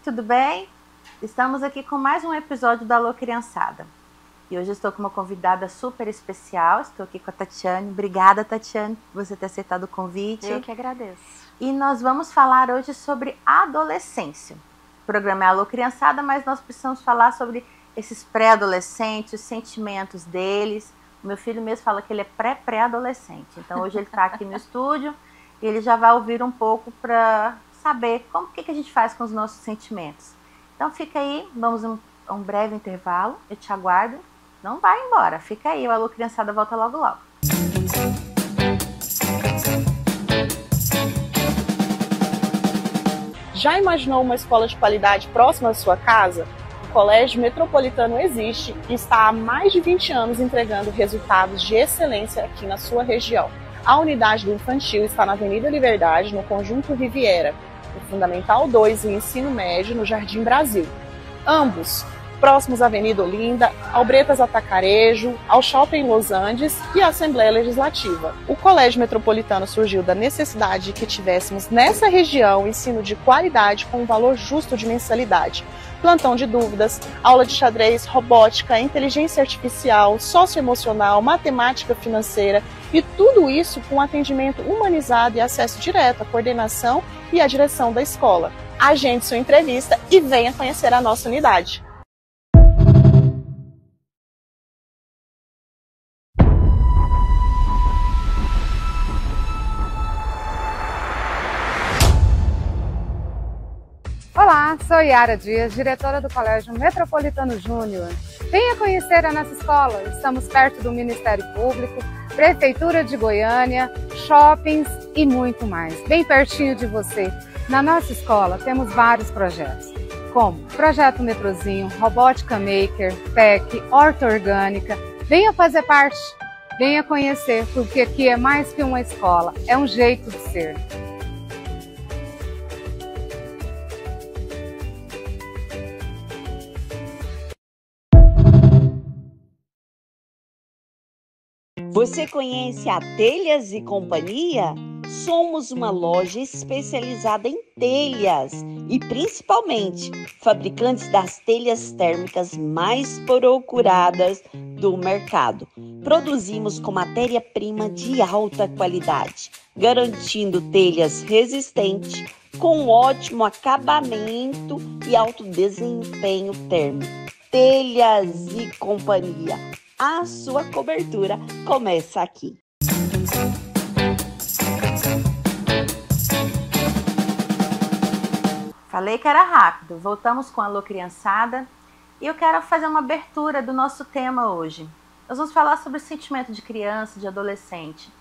tudo bem? Estamos aqui com mais um episódio do Alô Criançada. E hoje eu estou com uma convidada super especial, estou aqui com a Tatiane. Obrigada, Tatiane, por você ter aceitado o convite. Eu que agradeço. E nós vamos falar hoje sobre adolescência. O programa é Alô Criançada, mas nós precisamos falar sobre esses pré-adolescentes, os sentimentos deles. O meu filho mesmo fala que ele é pré-adolescente. Então hoje ele está aqui no estúdio e ele já vai ouvir um pouco para saber como que a gente faz com os nossos sentimentos. Então fica aí, vamos a um breve intervalo, eu te aguardo. Não vai embora, fica aí, o Alô Criançada volta logo logo. Já imaginou uma escola de qualidade próxima da sua casa? O Colégio Metropolitano existe e está há mais de 20 anos entregando resultados de excelência aqui na sua região. A unidade do infantil está na Avenida Liberdade, no Conjunto Riviera, no Fundamental 2 e Ensino Médio, no Jardim Brasil. Ambos próximos à Avenida Olinda, ao Bretas Atacarejo, ao Shopping Los Andes e à Assembleia Legislativa. O Colégio Metropolitano surgiu da necessidade de que tivéssemos nessa região ensino de qualidade com um valor justo de mensalidade. Plantão de dúvidas, aula de xadrez, robótica, inteligência artificial, socioemocional, matemática financeira e tudo isso com atendimento humanizado e acesso direto à coordenação e à direção da escola. Agende sua entrevista e venha conhecer a nossa unidade. Olá, sou Yara Dias, diretora do Colégio Metropolitano Júnior. Venha conhecer a nossa escola, estamos perto do Ministério Público, Prefeitura de Goiânia, shoppings e muito mais, bem pertinho de você. Na nossa escola temos vários projetos, como Projeto Metrozinho, Robótica Maker, PEC, Horta Orgânica. Venha fazer parte, venha conhecer, porque aqui é mais que uma escola, é um jeito de ser. Você conhece a Telhas e Companhia? Somos uma loja especializada em telhas e principalmente fabricantes das telhas térmicas mais procuradas do mercado. Produzimos com matéria-prima de alta qualidade, garantindo telhas resistentes, com ótimo acabamento e alto desempenho térmico. Telhas e Companhia. A sua cobertura começa aqui. Falei que era rápido, voltamos com a Alô Criançada e eu quero fazer uma abertura do nosso tema hoje. Nós vamos falar sobre o sentimento de criança, de adolescente.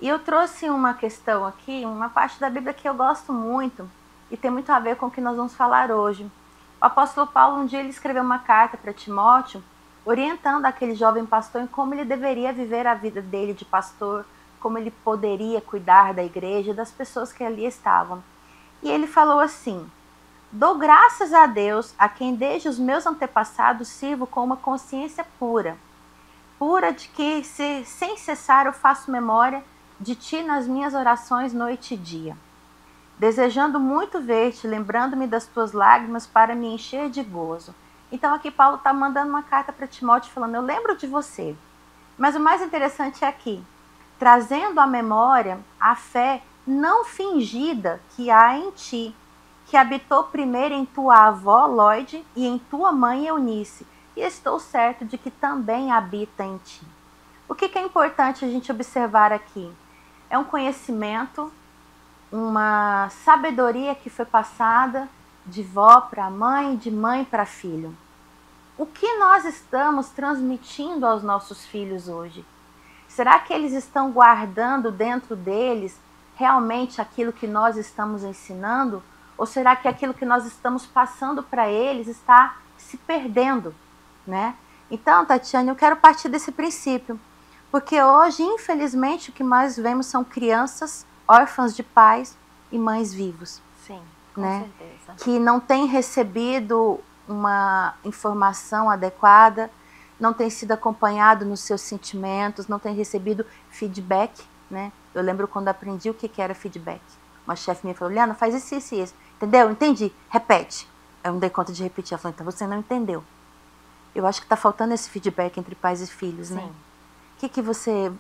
E eu trouxe uma questão aqui, uma parte da Bíblia que eu gosto muito e tem muito a ver com o que nós vamos falar hoje. O apóstolo Paulo, um dia, ele escreveu uma carta para Timóteo, orientando aquele jovem pastor em como ele deveria viver a vida dele de pastor, como ele poderia cuidar da igreja e das pessoas que ali estavam. E ele falou assim: dou graças a Deus, a quem desde os meus antepassados sirvo com uma consciência pura de que sem cessar eu faço memória de ti nas minhas orações noite e dia, desejando muito ver-te, lembrando-me das tuas lágrimas para me encher de gozo. Então aqui Paulo está mandando uma carta para Timóteo falando: eu lembro de você. Mas o mais interessante é aqui, trazendo à memória a fé não fingida que há em ti, que habitou primeiro em tua avó Lloyd e em tua mãe Eunice, e estou certo de que também habita em ti. O que é importante a gente observar aqui? É um conhecimento, uma sabedoria que foi passada de vó para mãe, de mãe para filho. O que nós estamos transmitindo aos nossos filhos hoje? Será que eles estão guardando dentro deles realmente aquilo que nós estamos ensinando? Ou será que aquilo que nós estamos passando para eles está se perdendo, né? Então, Tatiane, eu quero partir desse princípio, porque hoje, infelizmente, o que mais vemos são crianças órfãs de pais e mães vivos. Sim. Com certeza. Que não tem recebido uma informação adequada, não tem sido acompanhado nos seus sentimentos, não tem recebido feedback, né? Eu lembro quando aprendi o que era feedback. Uma chefe minha falou: Liana, faz isso, isso e isso. Entendeu? Entendi. Repete. Eu não dei conta de repetir. Ela falou, então você não entendeu. Eu acho que está faltando esse feedback entre pais e filhos, né? Sim. Que você...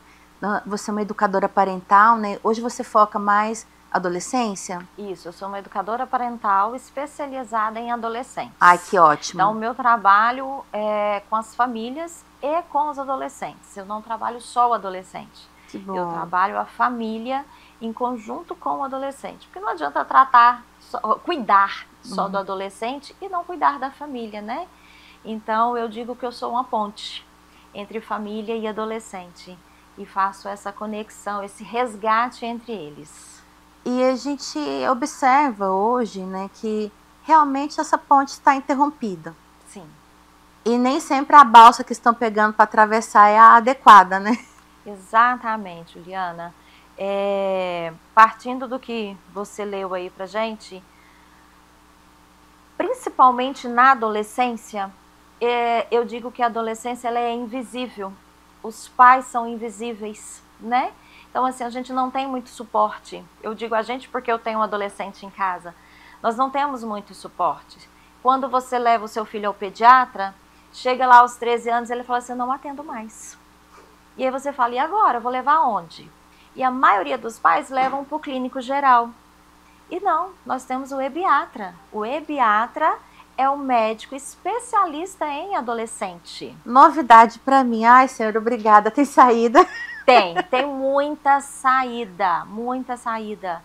Você é uma educadora parental, né? Hoje você foca mais adolescência? Isso, eu sou uma educadora parental especializada em adolescentes. Ai, que ótimo. Então, o meu trabalho é com as famílias e com os adolescentes. Eu não trabalho só o adolescente. Que bom. Eu trabalho a família em conjunto com o adolescente. Porque não adianta tratar, cuidar só do adolescente e não cuidar da família, né? Então, eu digo que eu sou uma ponte entre família e adolescente. E faço essa conexão, esse resgate entre eles. E a gente observa hoje, né, que realmente essa ponte está interrompida. Sim. E nem sempre a balsa que estão pegando para atravessar é a adequada, né? Exatamente, Juliana. Partindo do que você leu aí pra gente, principalmente na adolescência, eu digo que a adolescência ela é invisível. Os pais são invisíveis, né? Então, assim, a gente não tem muito suporte. Eu digo a gente porque eu tenho um adolescente em casa. Nós não temos muito suporte. Quando você leva o seu filho ao pediatra, chega lá aos 13 anos, ele fala assim, eu não atendo mais. E aí você fala, e agora? Eu vou levar aonde? E a maioria dos pais levam para o clínico geral. E não, nós temos o ebiatra. O ebiatra é um médico especialista em adolescente. Novidade para mim. Ai, senhor, obrigada. Tem saída? Tem muita saída, muita saída.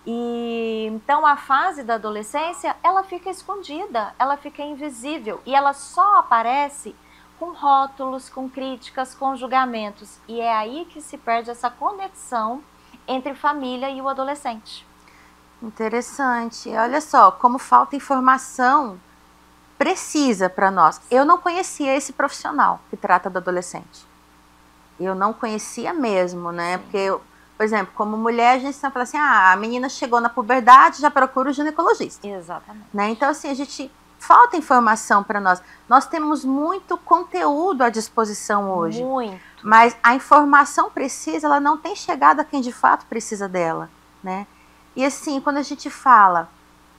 E então a fase da adolescência, ela fica escondida, ela fica invisível e ela só aparece com rótulos, com críticas, com julgamentos. E é aí que se perde essa conexão entre família e o adolescente. Interessante. Olha só, como falta informação precisa para nós. Eu não conhecia esse profissional que trata do adolescente. Eu não conhecia mesmo, né? Porque, eu, por exemplo, como mulher, a gente sempre fala assim, a menina chegou na puberdade, já procura o ginecologista. Exatamente. Né? Então, assim, a gente... Falta informação para nós. Nós temos muito conteúdo à disposição hoje. Muito. Mas a informação precisa, ela não tem chegado a quem de fato precisa dela, né? E assim, quando a gente fala,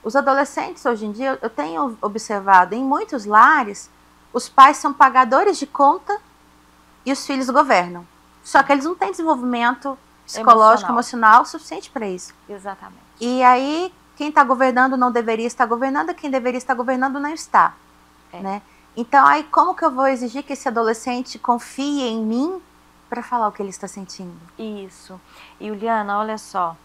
os adolescentes hoje em dia, eu tenho observado em muitos lares, os pais são pagadores de conta e os filhos governam. Só que eles não têm desenvolvimento psicológico, emocional suficiente para isso. Exatamente. E aí... Quem está governando não deveria estar governando, quem deveria estar governando não está. Né? Então, aí como que eu vou exigir que esse adolescente confie em mim para falar o que ele está sentindo? Isso. E, Juliana, olha só,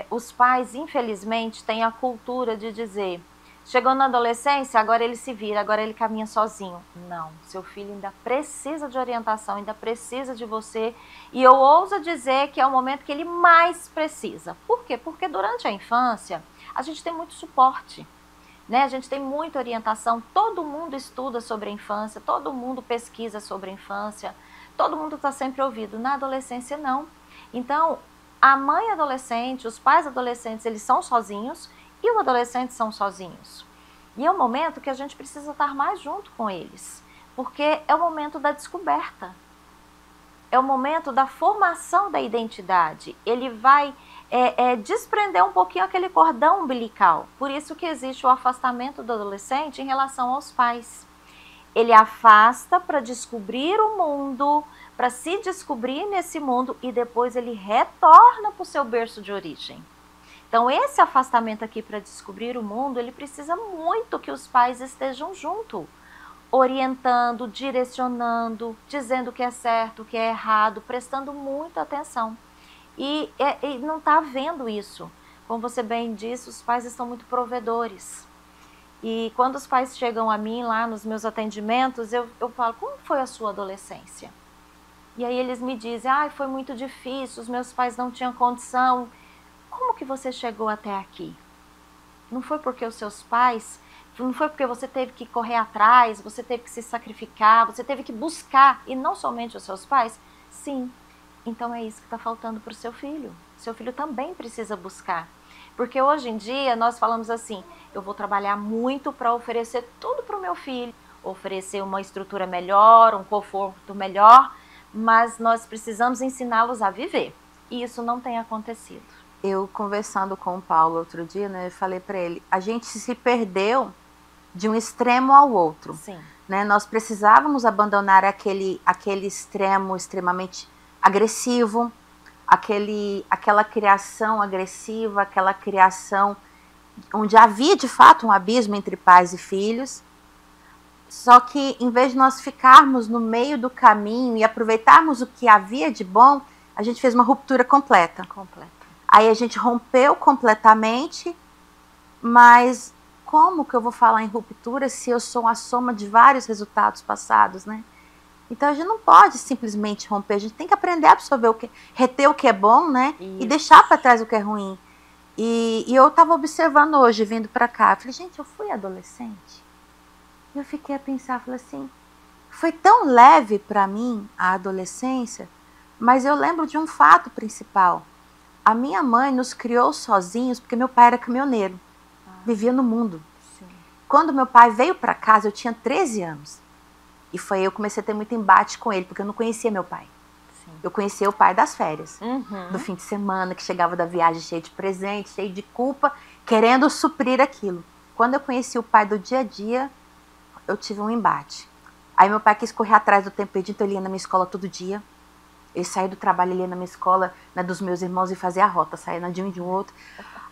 os pais, infelizmente, têm a cultura de dizer, chegou na adolescência, agora ele se vira, agora ele caminha sozinho. Não, seu filho ainda precisa de orientação, ainda precisa de você. E eu ouso dizer que é o momento que ele mais precisa. Por quê? Porque durante a infância, a gente tem muito suporte, né? A gente tem muita orientação, todo mundo estuda sobre a infância, todo mundo pesquisa sobre a infância, todo mundo está sempre ouvido. Na adolescência, não. Então, a mãe adolescente, os pais adolescentes, eles são sozinhos, e os adolescentes são sozinhos. E é um momento que a gente precisa estar mais junto com eles, porque é o momento da descoberta, é o momento da formação da identidade. Ele vai desprender um pouquinho aquele cordão umbilical. Por isso que existe o afastamento do adolescente em relação aos pais. Ele afasta para descobrir o mundo, para se descobrir nesse mundo e depois ele retorna para o seu berço de origem. Então, esse afastamento aqui para descobrir o mundo, ele precisa muito que os pais estejam junto, orientando, direcionando, dizendo o que é certo, o que é errado, prestando muita atenção. E não está havendo isso. Como você bem disse, os pais estão muito provedores. E quando os pais chegam a mim lá nos meus atendimentos, eu falo, como foi a sua adolescência? E aí eles me dizem, foi muito difícil, os meus pais não tinham condição. Como que você chegou até aqui? Não foi porque os seus pais, não foi porque você teve que correr atrás, você teve que se sacrificar, você teve que buscar, e não somente os seus pais? Sim, então é isso que está faltando para o seu filho. Seu filho também precisa buscar. Porque hoje em dia nós falamos assim, eu vou trabalhar muito para oferecer tudo para o meu filho, oferecer uma estrutura melhor, um conforto melhor, mas nós precisamos ensiná-los a viver. E isso não tem acontecido. Eu conversando com o Paulo outro dia, né, eu falei para ele, a gente se perdeu de um extremo ao outro. Sim. Né? Nós precisávamos abandonar aquele extremo extremamente agressivo, aquela criação agressiva, aquela criação onde havia de fato um abismo entre pais e filhos. Só que em vez de nós ficarmos no meio do caminho e aproveitarmos o que havia de bom, a gente fez uma ruptura completa. Aí a gente rompeu completamente, mas como que eu vou falar em ruptura se eu sou a soma de vários resultados passados, né? Então a gente não pode simplesmente romper, a gente tem que aprender a absorver reter o que é bom, né? Isso. E deixar para trás o que é ruim. E eu estava observando hoje, vindo para cá, falei, gente, eu fui adolescente. Eu fiquei a pensar, falei assim, foi tão leve para mim a adolescência, mas eu lembro de um fato principal. A minha mãe nos criou sozinhos porque meu pai era caminhoneiro, vivia no mundo. Sim. Quando meu pai veio para casa, eu tinha 13 anos. E foi aí eu comecei a ter muito embate com ele, porque eu não conhecia meu pai. Sim. Eu conhecia o pai das férias, do fim de semana, que chegava da viagem cheio de presente, cheio de culpa, querendo suprir aquilo. Quando eu conheci o pai do dia a dia, eu tive um embate. Aí meu pai quis correr atrás do tempo perdido, então ele ia na minha escola todo dia. Eu saía do trabalho, ele ia na minha escola, na dos meus irmãos, e fazia a rota, saía na de um e de um outro.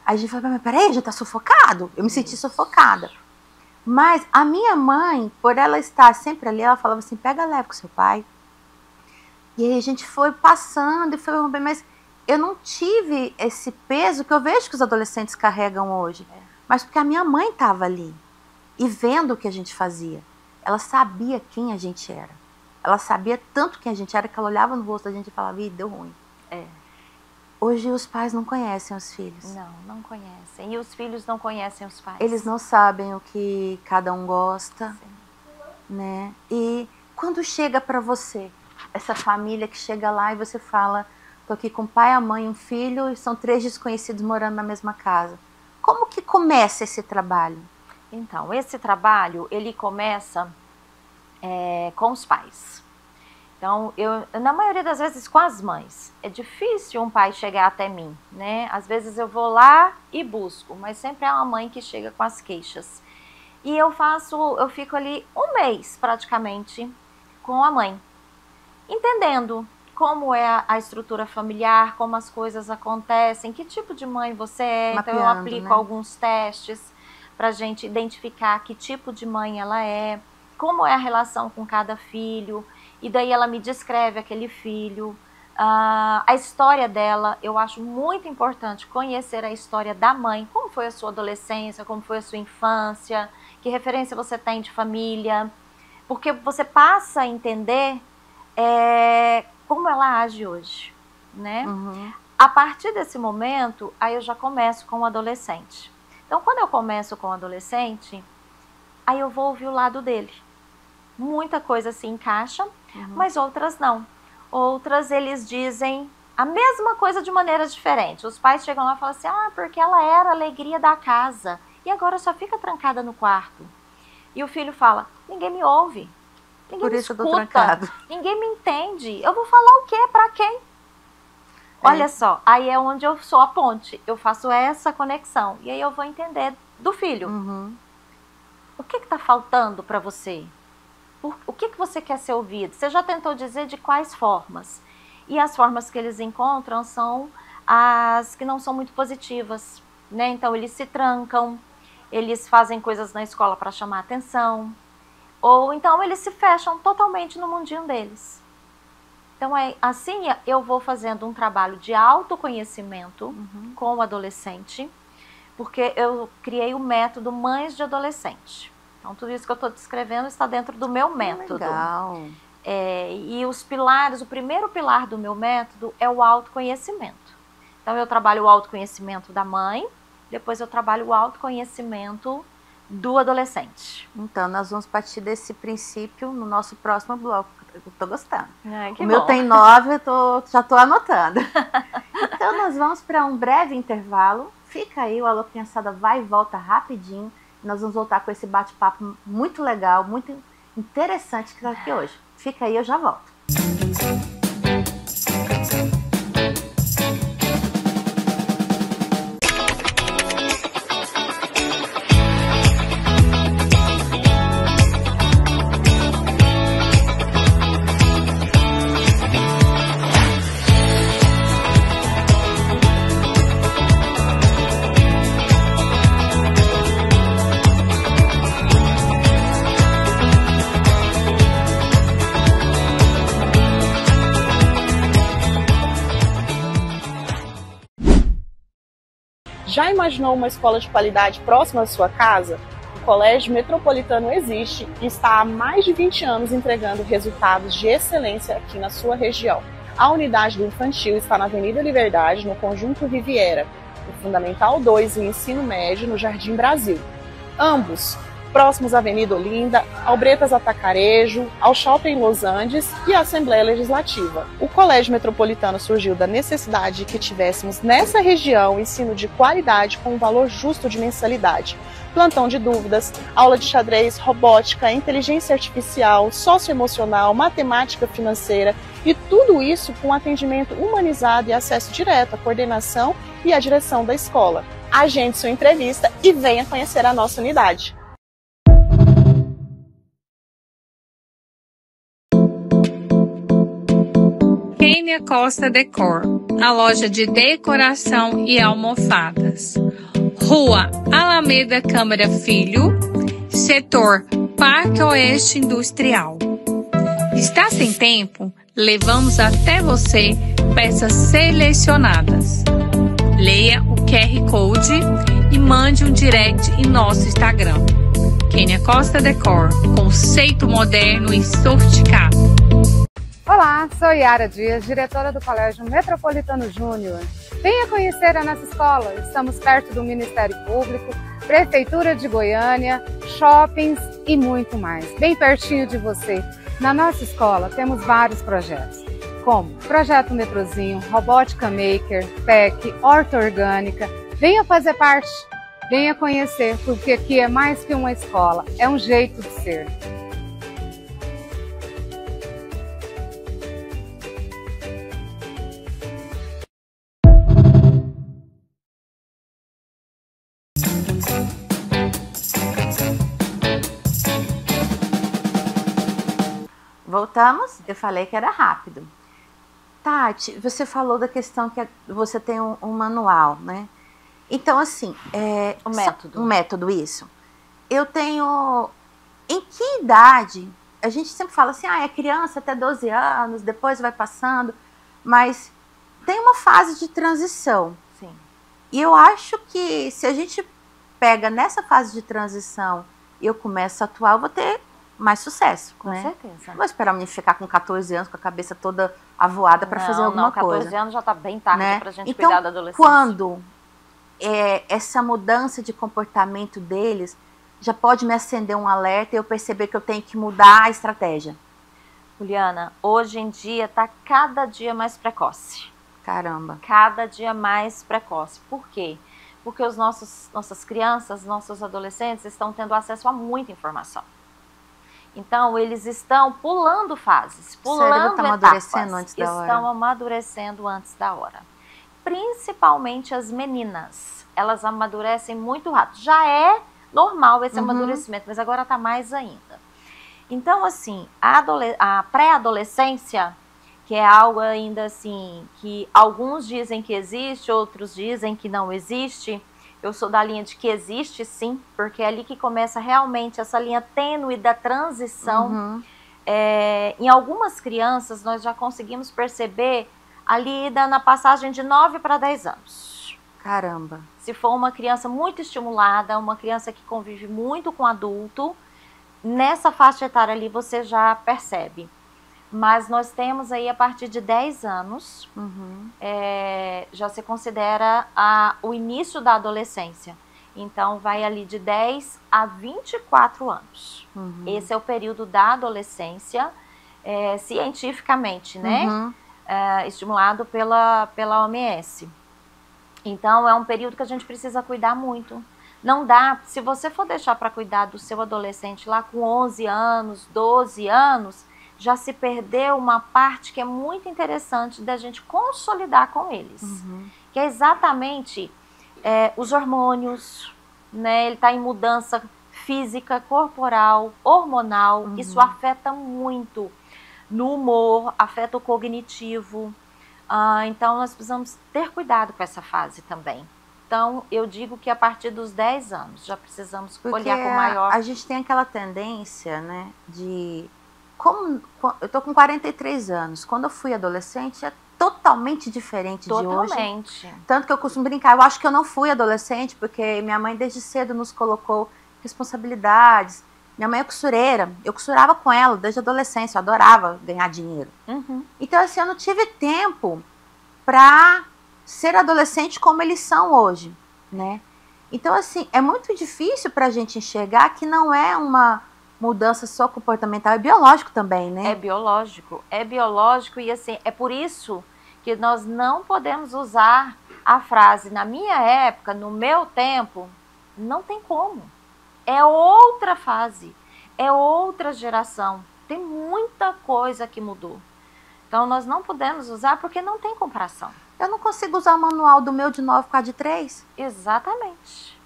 Aí a gente falou, mas peraí, já tá sufocado? Eu me senti sufocada. Mas a minha mãe, por ela estar sempre ali, ela falava assim, pega leve com seu pai. E aí a gente foi passando e foi rompendo, mas eu não tive esse peso que eu vejo que os adolescentes carregam hoje. Mas porque a minha mãe estava ali. E vendo o que a gente fazia, ela sabia quem a gente era. Ela sabia tanto quem a gente era que ela olhava no rosto da gente e falava, ih, deu ruim. Hoje os pais não conhecem os filhos. Não conhecem. E os filhos não conhecem os pais. Eles não sabem o que cada um gosta. Sim. Né? E quando chega para você, essa família que chega lá e você fala, tô aqui com o pai, a mãe e um filho, e são 3 desconhecidos morando na mesma casa. Como que começa esse trabalho? Então, esse trabalho, ele começa com os pais. Então, na maioria das vezes com as mães. É difícil um pai chegar até mim, né? Às vezes eu vou lá e busco, mas sempre é uma mãe que chega com as queixas. E eu fico ali um mês, praticamente, com a mãe. Entendendo como é a estrutura familiar, como as coisas acontecem, que tipo de mãe você é. Mapeando, então eu aplico né? Alguns testes pra gente identificar que tipo de mãe ela é, como é a relação com cada filho, e daí ela me descreve aquele filho, a história dela. Eu acho muito importante conhecer a história da mãe, como foi a sua adolescência, como foi a sua infância, que referência você tem de família, porque você passa a entender como ela age hoje, né? A partir desse momento, aí eu já começo com o adolescente. Então, quando eu começo com o adolescente, aí eu vou ouvir o lado dele. Muita coisa se encaixa, mas outras não. Outras eles dizem a mesma coisa de maneira diferente. Os pais chegam lá e falam assim, porque ela era a alegria da casa e agora só fica trancada no quarto. E o filho fala, ninguém me ouve, ninguém me escuta, ninguém me entende. Eu vou falar o quê? Pra quem? Olha só, aí é onde eu sou a ponte. Eu faço essa conexão e aí eu vou entender do filho. O que está faltando para você? O que você quer ser ouvido? Você já tentou dizer de quais formas? E as formas que eles encontram são as que não são muito positivas, né? Então eles se trancam, eles fazem coisas na escola para chamar atenção, ou então eles se fecham totalmente no mundinho deles. Então assim eu vou fazendo um trabalho de autoconhecimento com o adolescente, porque eu criei o método Mães de Adolescente. Então, tudo isso que eu estou descrevendo está dentro do meu método. Legal. E os pilares, o primeiro pilar do meu método é o autoconhecimento. Então, eu trabalho o autoconhecimento da mãe, depois eu trabalho o autoconhecimento do adolescente. Então, nós vamos partir desse princípio no nosso próximo bloco. Eu estou gostando. Que o meu tem 9, já estou anotando. Então, nós vamos para um breve intervalo. Fica aí, o Alô Criançada vai e volta rapidinho. Nós vamos voltar com esse bate-papo muito legal, muito interessante que está aqui hoje. Fica aí, eu já volto. Já imaginou uma escola de qualidade próxima à sua casa? O Colégio Metropolitano existe e está há mais de 20 anos entregando resultados de excelência aqui na sua região. A unidade do infantil está na Avenida Liberdade, no Conjunto Riviera, o Fundamental 2 e o Ensino Médio no Jardim Brasil. Ambos próximos à Avenida Olinda, ao Bretas Atacarejo, ao Shopping Los Andes e à Assembleia Legislativa. O Colégio Metropolitano surgiu da necessidade de que tivéssemos nessa região ensino de qualidade com um valor justo de mensalidade. Plantão de dúvidas, aula de xadrez, robótica, inteligência artificial, socioemocional, matemática financeira e tudo isso com atendimento humanizado e acesso direto à coordenação e à direção da escola. Agende sua entrevista e venha conhecer a nossa unidade. Kênia Costa Decor, a loja de decoração e almofadas. Rua Alameda Câmara Filho, setor Parque Oeste Industrial. Está sem tempo? Levamos até você peças selecionadas. Leia o QR Code e mande um direct em nosso Instagram. Kênia Costa Decor, conceito moderno e sofisticado. Olá, sou Yara Dias, diretora do Colégio Metropolitano Júnior. Venha conhecer a nossa escola, estamos perto do Ministério Público, Prefeitura de Goiânia, shoppings e muito mais, bem pertinho de você. Na nossa escola temos vários projetos, como Projeto Metrozinho, Robótica Maker, PEC, Horta Orgânica. Venha fazer parte, venha conhecer, porque aqui é mais que uma escola, é um jeito de ser. Voltamos? Eu falei que era rápido. Tati, você falou da questão que você tem um manual, né? Então, assim... método. Um método, isso. Eu tenho... Em que idade... A gente sempre fala assim, é criança até 12 anos, depois vai passando. Mas tem uma fase de transição. Sim. E eu acho que se a gente pega nessa fase de transição e eu começo a atuar, eu vou ter mais sucesso. Com certeza. Não vou esperar me ficar com 14 anos, com a cabeça toda avoada para fazer alguma coisa. 14 anos já está bem tarde, né? Para a gente então, cuidar da adolescência. Quando essa mudança de comportamento deles já pode me acender um alerta e eu perceber que eu tenho que mudar a estratégia? Juliana, hoje em dia está cada dia mais precoce. Caramba. Cada dia mais precoce. Por quê? Porque nossas crianças, nossos adolescentes estão tendo acesso a muita informação. Então, eles estão pulando fases, pulando etapas. Amadurecendo antes da hora. Estão amadurecendo antes da hora. Principalmente as meninas. Elas amadurecem muito rápido. Já é normal esse amadurecimento, mas agora está mais ainda. Então, assim, a pré-adolescência, que é algo ainda assim, que alguns dizem que existe, outros dizem que não existe. Eu sou da linha de que existe sim, porque é ali que começa realmente essa linha tênue da transição. Em algumas crianças nós já conseguimos perceber ali na passagem de 9 para 10 anos. Caramba. Se for uma criança muito estimulada, uma criança que convive muito com adulto, nessa faixa etária ali você já percebe. Mas nós temos aí a partir de 10 anos, já se considera o início da adolescência. Então vai ali de 10 a 24 anos. Esse é o período da adolescência, cientificamente, né? Estimulado pela OMS. Então é um período que a gente precisa cuidar muito. Não dá, se você for deixar para cuidar do seu adolescente lá com 11 anos, 12 anos... já se perdeu uma parte que é muito interessante da gente consolidar com eles. Que é exatamente os hormônios, né? Ele está em mudança física, corporal, hormonal. Isso afeta muito no humor, afeta o cognitivo. Então, nós precisamos ter cuidado com essa fase também. Então, eu digo que a partir dos 10 anos já precisamos olhar com maior... A gente tem aquela tendência, né, de... eu tô com 43 anos. Quando eu fui adolescente, totalmente diferente de hoje. Totalmente. Tanto que eu costumo brincar, eu acho que eu não fui adolescente, porque minha mãe desde cedo nos colocou responsabilidades. Minha mãe é costureira, eu costurava com ela desde a adolescência, eu adorava ganhar dinheiro. Então, assim, eu não tive tempo para ser adolescente como eles são hoje, né? Então, assim, é muito difícil para a gente enxergar que não é uma mudança só comportamental, é biológico também, né? É biológico e, assim, é por isso que nós não podemos usar a frase, na minha época, no meu tempo, não tem como. É outra fase, é outra geração, tem muita coisa que mudou. Então, nós não podemos usar porque não tem comparação. Eu não consigo usar o manual do meu de 9 por causa de 3. Exatamente.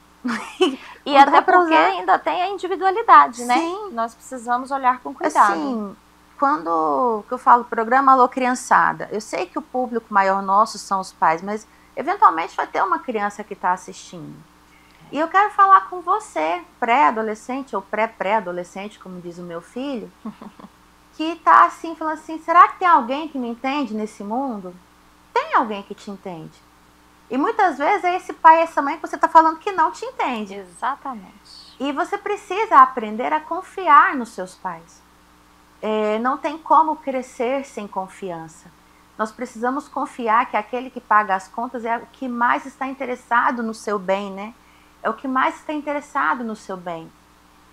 E até porque ainda tem a individualidade, né? Sim. Nós precisamos olhar com cuidado. Assim, quando eu falo programa Alô Criançada, eu sei que o público maior nosso são os pais, mas eventualmente vai ter uma criança que está assistindo. E eu quero falar com você, pré-adolescente ou pré-pré-adolescente, como diz o meu filho, que está assim, falando assim, será que tem alguém que me entende nesse mundo? Tem alguém que te entende. E muitas vezes é esse pai e essa mãe que você está falando que não te entende. Exatamente. E você precisa aprender a confiar nos seus pais. Não tem como crescer sem confiança. Nós precisamos confiar que aquele que paga as contas é o que mais está interessado no seu bem, né? É o que mais está interessado no seu bem.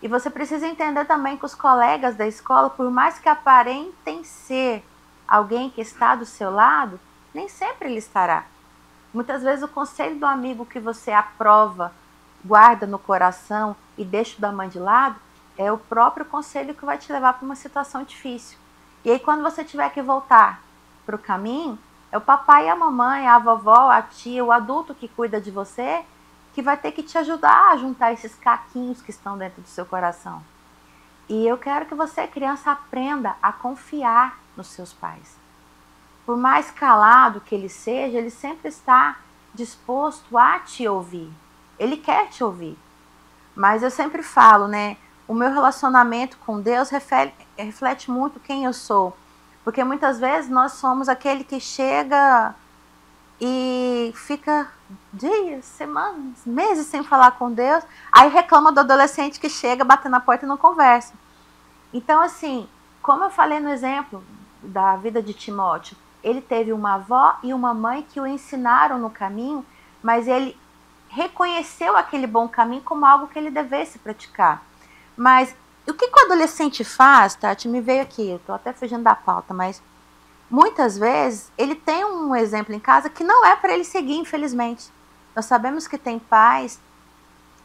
E você precisa entender também que os colegas da escola, por mais que aparentem ser alguém que está do seu lado, nem sempre ele estará. Muitas vezes o conselho do amigo que você aprova, guarda no coração e deixa da mãe de lado, é o próprio conselho que vai te levar para uma situação difícil. E aí quando você tiver que voltar para o caminho, é o papai e a mamãe, a vovó, a tia, o adulto que cuida de você, que vai ter que te ajudar a juntar esses caquinhos que estão dentro do seu coração. E eu quero que você, criança, aprenda a confiar nos seus pais. Por mais calado que ele seja, ele sempre está disposto a te ouvir. Ele quer te ouvir. Mas eu sempre falo, né? O meu relacionamento com Deus reflete muito quem eu sou. Porque muitas vezes nós somos aquele que chega e fica dias, semanas, meses sem falar com Deus, aí reclama do adolescente que chega, bate na porta e não conversa. Então, assim, como eu falei no exemplo da vida de Timóteo, ele teve uma avó e uma mãe que o ensinaram no caminho, mas ele reconheceu aquele bom caminho como algo que ele devesse praticar. Mas o que o adolescente faz, Tati? Me veio aqui, eu estou até fugindo da pauta, mas muitas vezes ele tem um exemplo em casa que não é para ele seguir, infelizmente. Nós sabemos que tem pais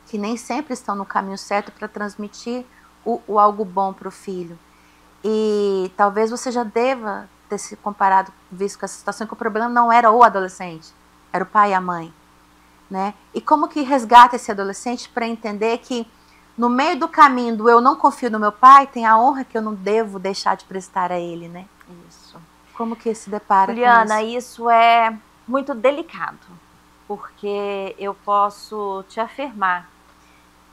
que nem sempre estão no caminho certo para transmitir o algo bom para o filho. E talvez você já deva ter se comparado, visto com essa situação, que o problema não era o adolescente, era o pai e a mãe, né? E como que resgata esse adolescente para entender que no meio do caminho do eu não confio no meu pai, tem a honra que eu não devo deixar de prestar a ele, né? Isso. Como que se depara Juliana, com isso? Isso é muito delicado, porque eu posso te afirmar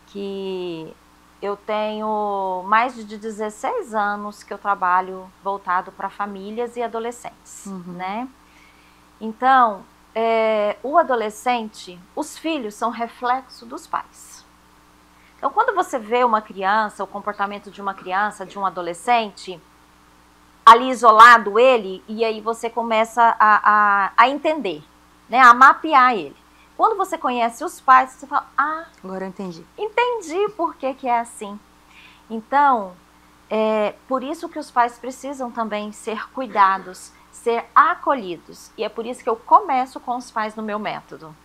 que eu tenho mais de 16 anos que eu trabalho voltado para famílias e adolescentes, né? Então, o adolescente, os filhos são reflexo dos pais. Então, quando você vê uma criança, o comportamento de uma criança, de um adolescente, ali isolado ele, e aí você começa a entender, né? A mapear ele. Quando você conhece os pais, você fala, Agora eu entendi. Entendi por que é assim. Então, por isso que os pais precisam também ser cuidados, ser acolhidos. E é por isso que eu começo com os pais no meu método.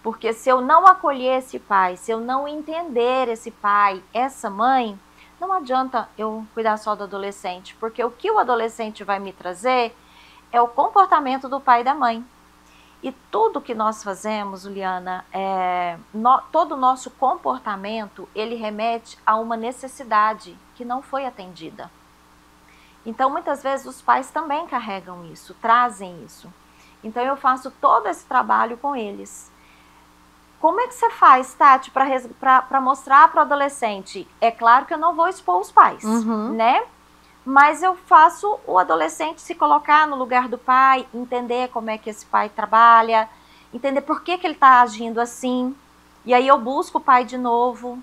Porque se eu não acolher esse pai, se eu não entender esse pai, essa mãe, não adianta eu cuidar só do adolescente. Porque o que o adolescente vai me trazer é o comportamento do pai e da mãe. E tudo que nós fazemos, Juliana, todo o nosso comportamento, ele remete a uma necessidade que não foi atendida. Então, muitas vezes, os pais também carregam isso, trazem isso. Então, eu faço todo esse trabalho com eles. Como é que você faz, Tati, para mostrar para o adolescente? É claro que eu não vou expor os pais, né? Mas eu faço o adolescente se colocar no lugar do pai, entender como é que esse pai trabalha, entender por que ele está agindo assim. E aí eu busco o pai de novo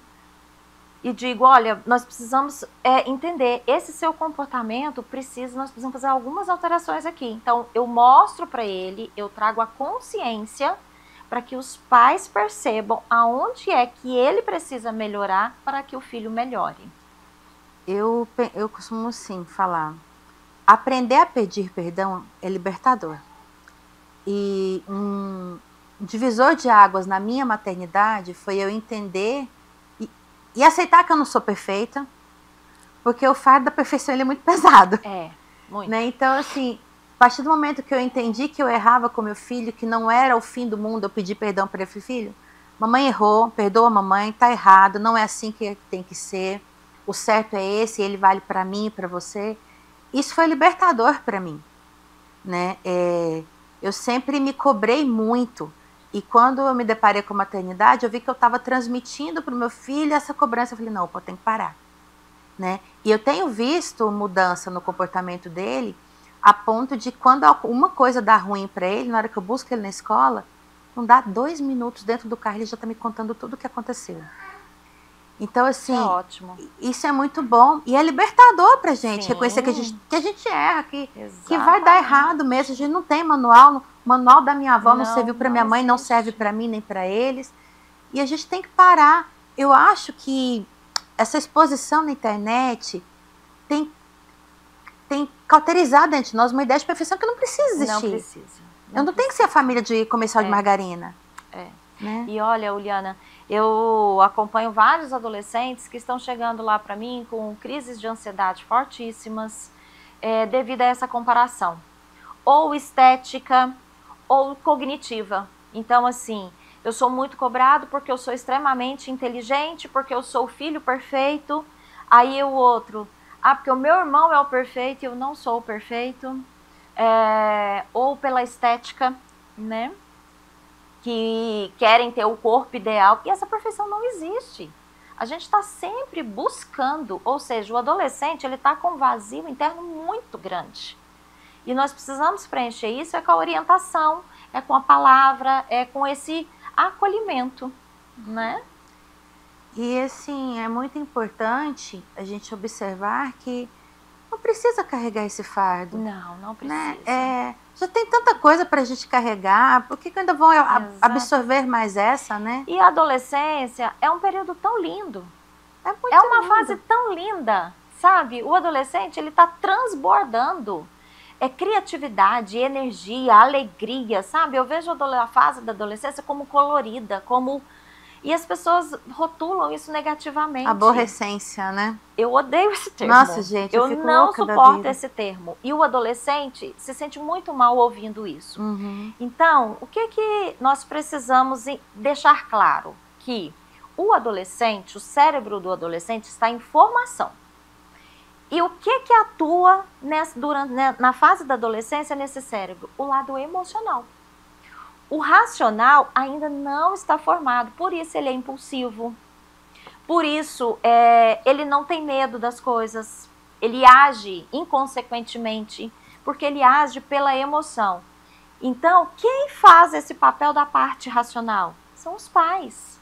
e digo, olha, nós precisamos entender, esse seu comportamento nós precisamos fazer algumas alterações aqui. Então eu mostro para ele, eu trago a consciência para que os pais percebam aonde é que ele precisa melhorar para que o filho melhore. Eu costumo sim falar, aprender a pedir perdão é libertador. E um divisor de águas na minha maternidade foi eu entender e aceitar que eu não sou perfeita, porque o fardo da perfeição ele é muito pesado. Muito. Né? Então, assim, a partir do momento que eu entendi que eu errava com meu filho, que não era o fim do mundo eu pedir perdão para esse filho, mamãe errou, perdoa a mamãe, tá errado, não é assim que tem que ser, o certo é esse, ele vale para mim e para você. Isso foi libertador para mim. Né? Eu sempre me cobrei muito. E quando eu me deparei com a maternidade, eu vi que eu estava transmitindo para o meu filho essa cobrança. Eu falei, não, pô, tem que parar. Né? E eu tenho visto mudança no comportamento dele, a ponto de quando uma coisa dá ruim para ele, na hora que eu busco ele na escola, não dá 2 minutos dentro do carro, ele já está me contando tudo o que aconteceu. Então, assim, ótimo. Isso é muito bom. E é libertador pra gente, Sim. reconhecer que a gente erra, que vai dar errado mesmo. A gente não tem manual. O manual da minha avó não serviu para minha mãe, não serve para mim nem para eles. E a gente tem que parar. Eu acho que essa exposição na internet tem cauterizado dentro de nós uma ideia de perfeição que não precisa existir. Não precisa. Eu não tenho que ser a família de comercial de margarina. Né? E olha, Uliana, eu acompanho vários adolescentes que estão chegando lá para mim com crises de ansiedade fortíssimas devido a essa comparação. Ou estética, ou cognitiva. Então, assim, eu sou muito cobrado porque eu sou extremamente inteligente, porque eu sou o filho perfeito. Aí o outro, porque o meu irmão é o perfeito e eu não sou o perfeito. Ou pela estética, né? Que querem ter o corpo ideal. E essa perfeição não existe. A gente está sempre buscando, ou seja, o adolescente ele está com um vazio interno muito grande. E nós precisamos preencher isso com a orientação, com a palavra, com esse acolhimento, né? E assim, é muito importante a gente observar que não precisa carregar esse fardo. Não precisa. Né? Já tem tanta coisa para a gente carregar, por que ainda vão absorver mais essa, né? E a adolescência é um período tão lindo. É uma fase tão linda, sabe? O adolescente, ele está transbordando. Criatividade, energia, alegria, sabe? Eu vejo a fase da adolescência como colorida, E as pessoas rotulam isso negativamente. Aborrecência, né? Eu odeio esse termo. Nossa, gente, eu fico não louca da suporto vida. esse termo. E o adolescente se sente muito mal ouvindo isso. Uhum. Então, o que nós precisamos deixar claro? Que o adolescente, o cérebro do adolescente está em formação. E o que atua na fase da adolescência nesse cérebro? O lado emocional. O racional ainda não está formado, por isso ele é impulsivo. Por isso ele não tem medo das coisas. Ele age inconsequentemente, porque ele age pela emoção. Então, quem faz esse papel da parte racional? São os pais.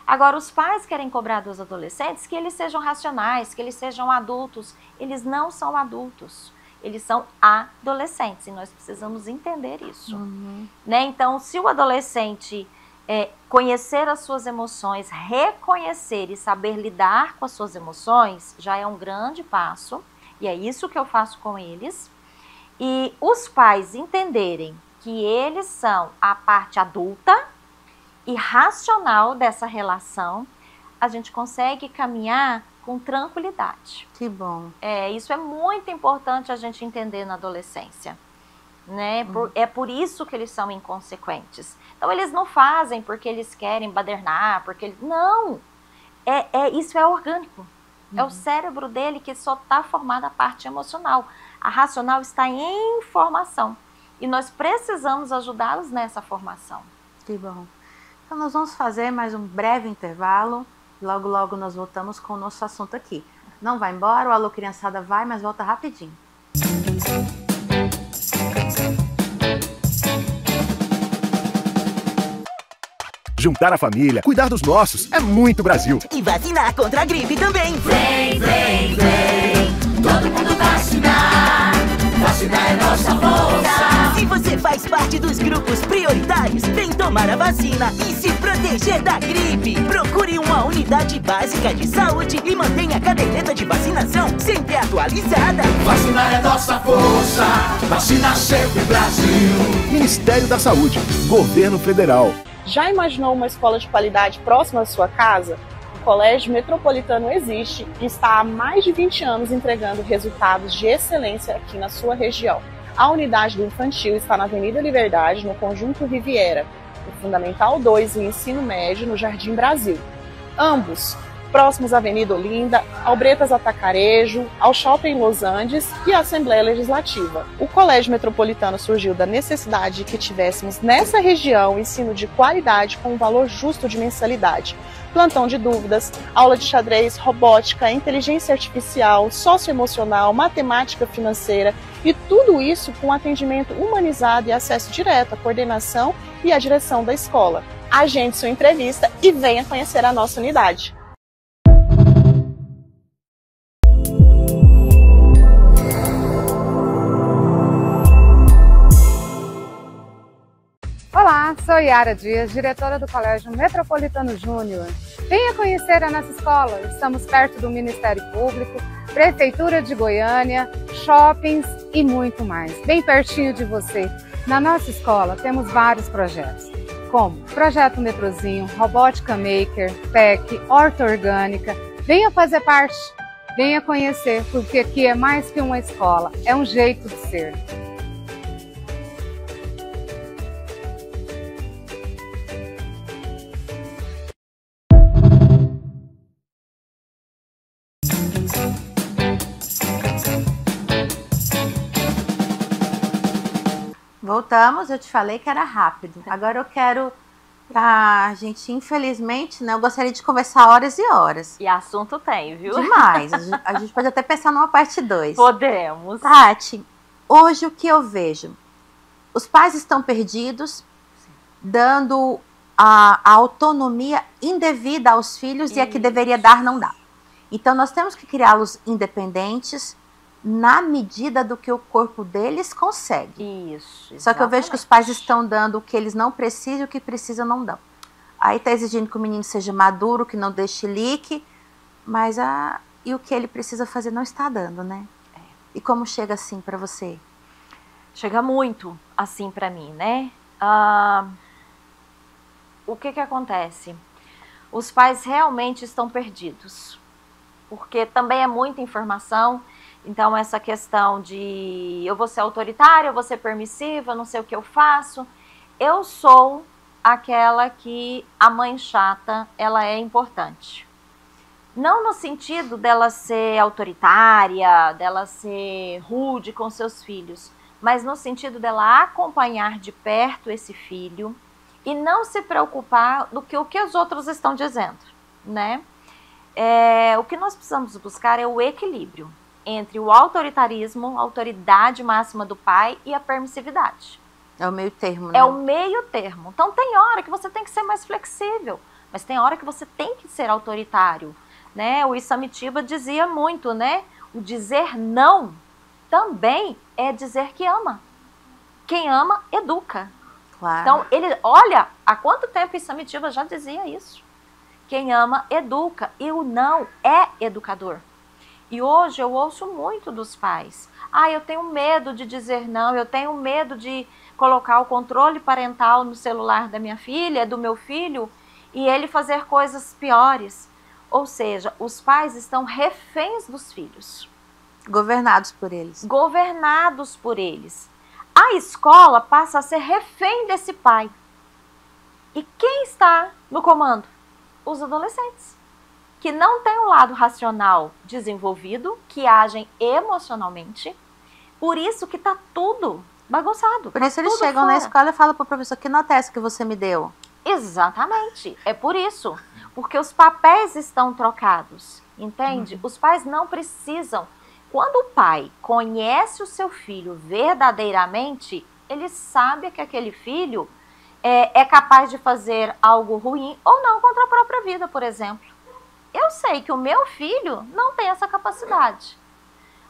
Agora, os pais querem cobrar dos adolescentes que eles sejam racionais, que eles sejam adultos. Eles não são adultos. Eles são adolescentes e nós precisamos entender isso. Uhum. Né? Então, se o adolescente conhecer as suas emoções, reconhecer e saber lidar com as suas emoções, já é um grande passo. E é isso que eu faço com eles. E os pais entenderem que eles são a parte adulta e racional dessa relação, a gente consegue caminhar com tranquilidade. Que bom. Isso é muito importante a gente entender na adolescência. Né? É por isso que eles são inconsequentes. Então, eles não fazem porque eles querem badernar, não! Isso é orgânico. É o cérebro dele que só está formado a parte emocional. A racional está em formação. E nós precisamos ajudá-los nessa formação. Que bom. Então, nós vamos fazer mais um breve intervalo. Logo, logo nós voltamos com o nosso assunto aqui. Não vai embora, o Alô Criançada vai, mas volta rapidinho. Juntar a família, cuidar dos nossos, é muito Brasil. E vacinar contra a gripe também. Vem, vem, vem, todo mundo vacinar. Vacinar é nossa força. Se você faz parte dos grupos prioritários, vem tomar a vacina e se proteger da gripe. Procure uma unidade básica de saúde e mantenha a caderneta de vacinação sempre atualizada. Vacinar é nossa força. Vacina sempre Brasil. Ministério da Saúde, Governo Federal. Já imaginou uma escola de qualidade próxima à sua casa? O Colégio Metropolitano existe e está há mais de 20 anos entregando resultados de excelência aqui na sua região. A unidade do infantil está na Avenida Liberdade, no Conjunto Riviera, o Fundamental 2 e o Ensino Médio no Jardim Brasil. Ambos próximos à Avenida Olinda, ao Bretas Atacarejo, ao Shopping Los Andes e à Assembleia Legislativa. O Colégio Metropolitano surgiu da necessidade de que tivéssemos nessa região ensino de qualidade com um valor justo de mensalidade. Plantão de dúvidas, aula de xadrez, robótica, inteligência artificial, socioemocional, matemática financeira e tudo isso com atendimento humanizado e acesso direto à coordenação e à direção da escola. Agende sua entrevista e venha conhecer a nossa unidade. Olá, sou Yara Dias, diretora do Colégio Metropolitano Júnior. Venha conhecer a nossa escola, estamos perto do Ministério Público, Prefeitura de Goiânia, shoppings e muito mais, bem pertinho de você. Na nossa escola temos vários projetos, como Projeto Metrozinho, Robótica Maker, PEC, Horta Orgânica. Venha fazer parte, venha conhecer, porque aqui é mais que uma escola, é um jeito de ser. Voltamos, eu te falei que era rápido. Agora eu quero, pra gente, infelizmente, né, eu gostaria de conversar horas e horas. E assunto tem, viu? Demais. A gente pode até pensar numa parte 2. Podemos. Tati, hoje o que eu vejo? Os pais estão perdidos, dando a autonomia indevida aos filhos. Isso. E a que deveria dar, não dá. Então nós temos que criá-los independentes, na medida do que o corpo deles consegue. Isso. Exatamente. Só que eu vejo que os pais estão dando o que eles não precisam e o que precisam não dão. Aí está exigindo que o menino seja maduro, que não deixe leak, mas e o que ele precisa fazer não está dando, né? É. E como chega assim para você? Chega muito assim para mim, né? O que acontece? Os pais realmente estão perdidos, porque também é muita informação. Então, essa questão de eu vou ser autoritária, eu vou ser permissiva, não sei o que eu faço. Eu sou aquela que a mãe chata, ela é importante. Não no sentido dela ser autoritária, dela ser rude com seus filhos, mas no sentido dela acompanhar de perto esse filho e não se preocupar do que o que os outros estão dizendo, né? O que nós precisamos buscar é o equilíbrio entre o autoritarismo, a autoridade máxima do pai e a permissividade. É o meio termo, né? É o meio termo. Então tem hora que você tem que ser mais flexível, mas tem hora que você tem que ser autoritário, né? O Isamitiba dizia muito, né? O dizer não também é dizer que ama. Quem ama, educa. Claro. Então, olha, há quanto tempo Isamitiba já dizia isso? Quem ama, educa. E o não é educador. E hoje eu ouço muito dos pais. Eu tenho medo de dizer não, eu tenho medo de colocar o controle parental no celular da minha filha, do meu filho, e ele fazer coisas piores. Ou seja, os pais estão reféns dos filhos. Governados por eles. Governados por eles. A escola passa a ser refém desse pai. E quem está no comando? Os adolescentes. Que não têm um lado racional desenvolvido, que agem emocionalmente, por isso que tá tudo bagunçado. Por isso eles chegam na escola e falam pro professor, que nota é essa que você me deu? Exatamente, é por isso, porque os papéis estão trocados. entende? Os pais não precisam. Quando o pai conhece o seu filho verdadeiramente, ele sabe que aquele filho é capaz de fazer algo ruim ou não contra a própria vida, por exemplo. Eu sei que o meu filho não tem essa capacidade.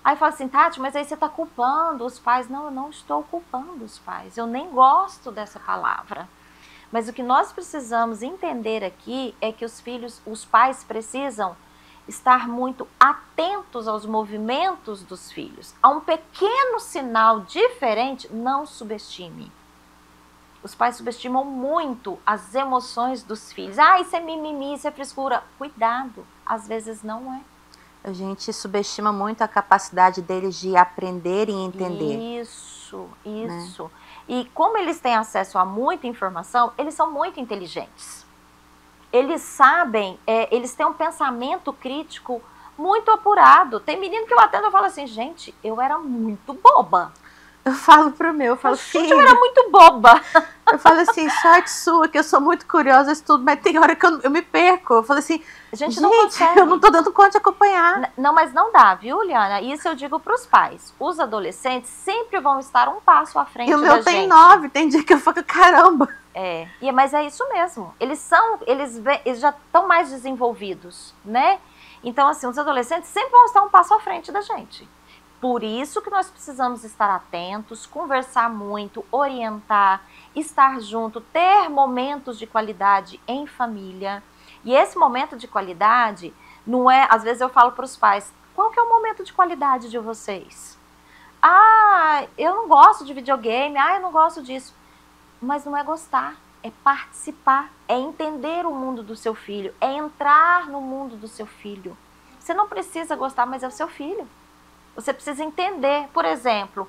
Aí fala assim, Tati, mas aí você está culpando os pais. Não, eu não estou culpando os pais. Eu nem gosto dessa palavra. Mas o que nós precisamos entender aqui é que os pais precisam estar muito atentos aos movimentos dos filhos. A um pequeno sinal diferente, não subestime. Os pais subestimam muito as emoções dos filhos. Ah, isso é mimimi, isso é frescura. Cuidado, às vezes não é. A gente subestima muito a capacidade deles de aprender e entender. Isso. Né? E como eles têm acesso a muita informação, eles são muito inteligentes. Eles sabem, eles têm um pensamento crítico muito apurado. Tem menino que eu atendo e falo assim, gente, eu era muito boba. Eu falo pro meu, eu falo, filho, eu era muito boba. Eu falo assim, sorte sua, que eu sou muito curiosa, estudo, mas tem hora que eu me perco. Eu falo assim, gente, não consegue. Eu não tô dando conta de acompanhar. Não, mas não dá, viu, Liana? Isso eu digo pros pais. Os adolescentes sempre vão estar um passo à frente da gente. E o meu tem 9, tem dia que eu falo, caramba. Mas é isso mesmo. Eles já estão mais desenvolvidos, né? Então, assim, os adolescentes sempre vão estar um passo à frente da gente. Por isso que nós precisamos estar atentos, conversar muito, orientar, estar junto, ter momentos de qualidade em família. E esse momento de qualidade não é, às vezes eu falo para os pais, qual que é o momento de qualidade de vocês? Ah, eu não gosto de videogame, eu não gosto disso. Mas não é gostar, é participar, é entender o mundo do seu filho, é entrar no mundo do seu filho. Você não precisa gostar, mas é o seu filho. Você precisa entender, por exemplo,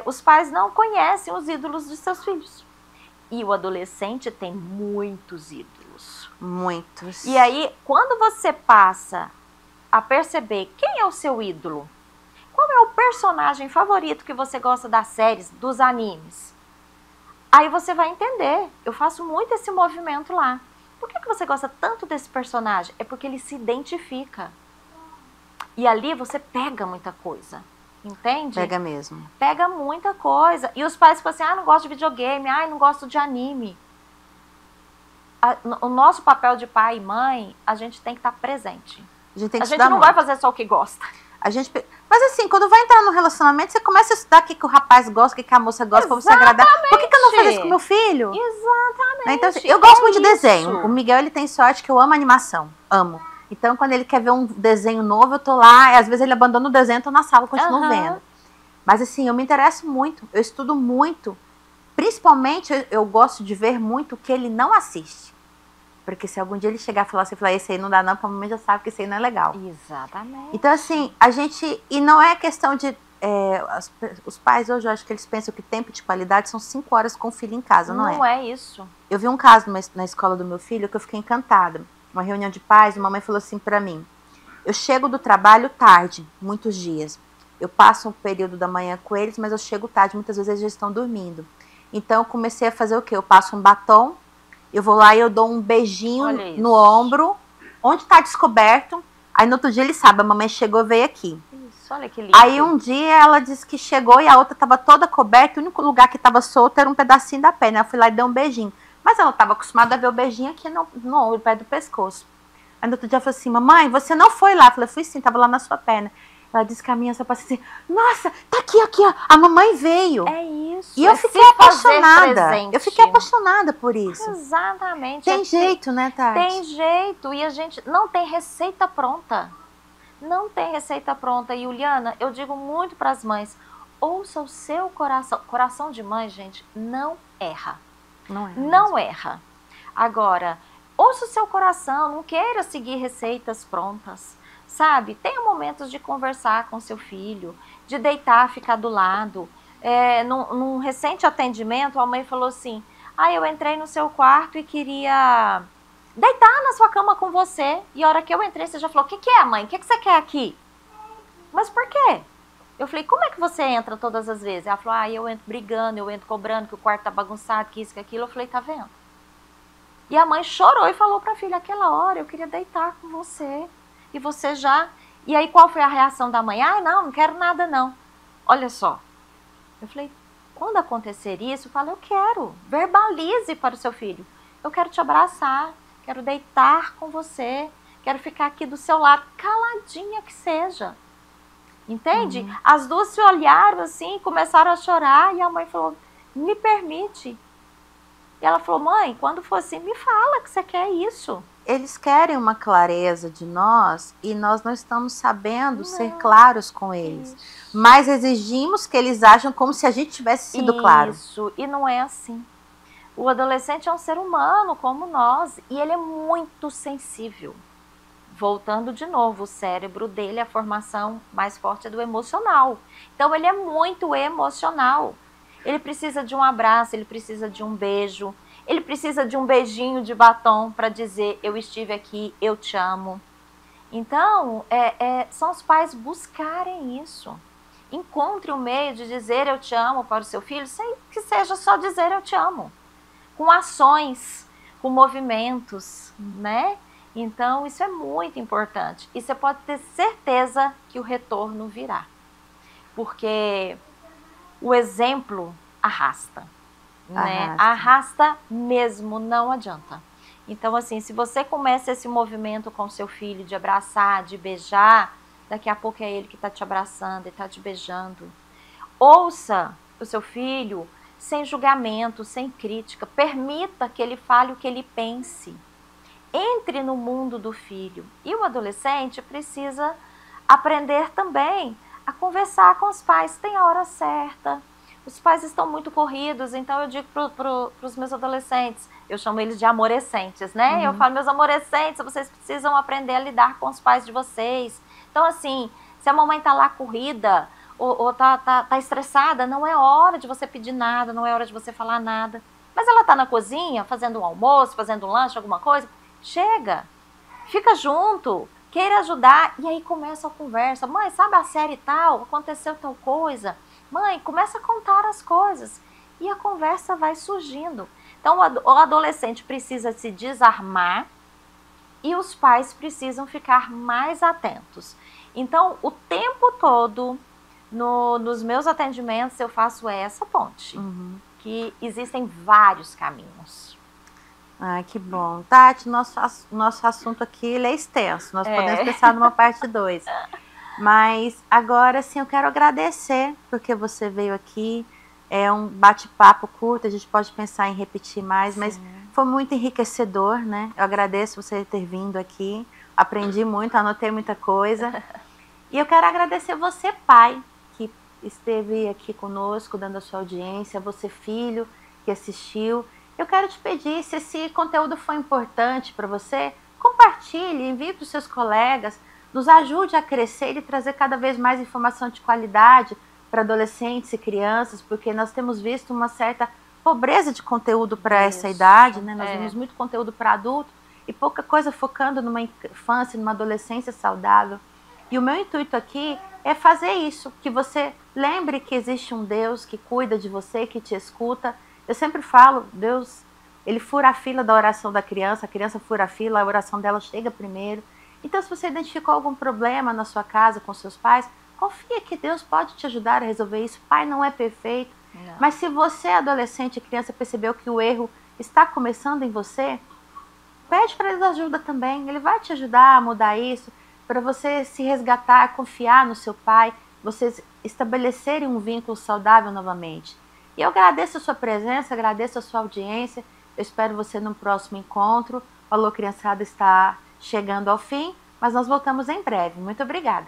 os pais não conhecem os ídolos de seus filhos. E o adolescente tem muitos ídolos. Muitos. E aí, quando você passa a perceber quem é o seu ídolo, qual é o personagem favorito que você gosta das séries, dos animes, aí você vai entender. Eu faço muito esse movimento lá. Por que você gosta tanto desse personagem? É porque ele se identifica. E ali você pega muita coisa, entende? Pega mesmo. Pega muita coisa. E os pais falam assim, não gosto de videogame, não gosto de anime. O nosso papel de pai e mãe, a gente tem que estar presente. A gente tem que não vai fazer só o que gosta. Mas assim, quando vai entrar no relacionamento, você começa a estudar o que o rapaz gosta, o que a moça gosta, pra você agradar. Por que eu não faço isso com meu filho? Exatamente. Então, assim, eu gosto muito de desenho. O Miguel, ele tem sorte que eu amo animação. Amo. Então, quando ele quer ver um desenho novo, eu tô lá, e às vezes ele abandona o desenho, eu tô na sala, continuo vendo. Mas assim, eu me interesso muito, eu estudo muito. Principalmente, eu gosto de ver muito o que ele não assiste. Porque se algum dia ele chegar e falar assim, esse aí não dá não, pra mamãe já sabe que esse aí não é legal. Exatamente. Então, assim, a gente... E não é questão de... os pais hoje, eu acho que eles pensam que tempo de qualidade são 5 horas com o filho em casa, não é? Não é isso. Eu vi um caso na escola do meu filho que eu fiquei encantada. Uma reunião de pais, uma mãe falou assim pra mim, eu chego do trabalho tarde, muitos dias. Eu passo um período da manhã com eles, mas eu chego tarde, muitas vezes eles já estão dormindo. Então eu comecei a fazer o quê? Eu passo um batom, eu vou lá e eu dou um beijinho no ombro, onde tá descoberto, aí no outro dia ele sabe, a mamãe chegou, veio aqui. Isso, olha que lindo. Aí um dia ela disse que chegou e a outra tava toda coberta, o único lugar que tava solto era um pedacinho da perna, eu fui lá e dei um beijinho. Mas ela estava acostumada a ver o beijinho aqui no ombro, perto do pescoço. Aí no outro dia ela falou assim, mamãe, você não foi lá? Eu falei, fui sim, estava lá na sua perna. Ela disse que a minha só passou assim, nossa, tá aqui, ó, a mamãe veio. É isso. E eu fiquei apaixonada. Eu fiquei apaixonada por isso. Exatamente. Tem jeito, né, Tati? Tem jeito. E a gente não tem receita pronta. Não tem receita pronta. E, Juliana, eu digo muito para as mães, ouça o seu coração. Coração de mãe, gente, não erra. Não erra. Agora, ouça o seu coração, não queira seguir receitas prontas, sabe? Tenha momentos de conversar com seu filho, de deitar, ficar do lado. Num recente atendimento, a mãe falou assim, eu entrei no seu quarto e queria deitar na sua cama com você. E a hora que eu entrei, você já falou, o que é, mãe? O que você quer aqui? Mas por quê? Eu falei, como é que você entra todas as vezes? Ela falou, eu entro brigando, eu entro cobrando, que o quarto tá bagunçado, que isso, que aquilo. Eu falei, tá vendo? E a mãe chorou e falou pra filha, aquela hora eu queria deitar com você. e você já... E aí qual foi a reação da mãe? Ah, não quero nada não. Olha só. Eu falei, quando acontecer isso, eu falo, eu quero. Verbalize para o seu filho. Eu quero te abraçar, quero deitar com você, quero ficar aqui do seu lado, caladinha que seja. Entende? As duas se olharam assim, começaram a chorar e a mãe falou, me permite. E ela falou, mãe, quando for assim, me fala que você quer isso. Eles querem uma clareza de nós e nós não estamos sabendo ser claros com eles. Isso. Mas exigimos que eles ajam como se a gente tivesse sido claro. Isso, e não é assim. O adolescente é um ser humano como nós e ele é muito sensível. Voltando de novo, o cérebro dele, a formação mais forte é do emocional. Então ele é muito emocional. Ele precisa de um abraço, ele precisa de um beijo, ele precisa de um beijinho de batom para dizer eu estive aqui, eu te amo. Então, são os pais buscarem isso. Encontre um meio de dizer eu te amo para o seu filho, sem que seja só dizer eu te amo. Com ações, com movimentos, né? Então, isso é muito importante. E você pode ter certeza que o retorno virá. Porque o exemplo arrasta. Né? Arrasta mesmo, não adianta. Então, assim, se você começa esse movimento com seu filho de abraçar, de beijar, daqui a pouco é ele que está te abraçando e está te beijando. Ouça o seu filho sem julgamento, sem crítica. Permita que ele fale o que ele pense. Entre no mundo do filho. E o adolescente precisa aprender também a conversar com os pais. Tem a hora certa. Os pais estão muito corridos, então eu digo para os meus adolescentes, eu chamo eles de amorecentes, né? Eu falo, meus amorecentes, vocês precisam aprender a lidar com os pais de vocês. Então, assim, se a mamãe tá lá corrida ou tá estressada, não é hora de você pedir nada, não é hora de você falar nada. Mas ela tá na cozinha, fazendo um almoço, fazendo um lanche, alguma coisa, chega, fica junto, queira ajudar, e aí começa a conversa. Mãe, sabe a série tal? Aconteceu tal coisa. Mãe, começa a contar as coisas. E a conversa vai surgindo. Então, o adolescente precisa se desarmar e os pais precisam ficar mais atentos. Então, o tempo todo, nos meus atendimentos, eu faço essa ponte. Que existem vários caminhos. Ai, que bom. Tati, nosso assunto aqui ele é extenso. Nós podemos pensar numa parte 2. Mas agora sim eu quero agradecer porque você veio aqui. É um bate-papo curto, a gente pode pensar em repetir mais, mas foi muito enriquecedor, né? Eu agradeço você ter vindo aqui. Aprendi muito, anotei muita coisa. E eu quero agradecer você, pai, que esteve aqui conosco, dando a sua audiência, você, filho, que assistiu. Eu quero te pedir, se esse conteúdo foi importante para você, compartilhe, envie para os seus colegas, nos ajude a crescer e trazer cada vez mais informação de qualidade para adolescentes e crianças, porque nós temos visto uma certa pobreza de conteúdo para essa idade, né? Nós vemos muito conteúdo para adulto e pouca coisa focando numa infância, numa adolescência saudável. E o meu intuito aqui é fazer isso, que você lembre que existe um Deus que cuida de você, que te escuta. Eu sempre falo, Deus, ele fura a fila da oração da criança, a criança fura a fila, a oração dela chega primeiro. Então, se você identificou algum problema na sua casa com seus pais, confia que Deus pode te ajudar a resolver isso. Pai não é perfeito, mas se você, adolescente e criança, percebeu que o erro está começando em você, pede para ele ajuda também. Ele vai te ajudar a mudar isso, para você se resgatar, confiar no seu pai, vocês estabelecerem um vínculo saudável novamente. E eu agradeço a sua presença, agradeço a sua audiência. Eu espero você no próximo encontro. O Alô Criançada está chegando ao fim, mas nós voltamos em breve. Muito obrigada.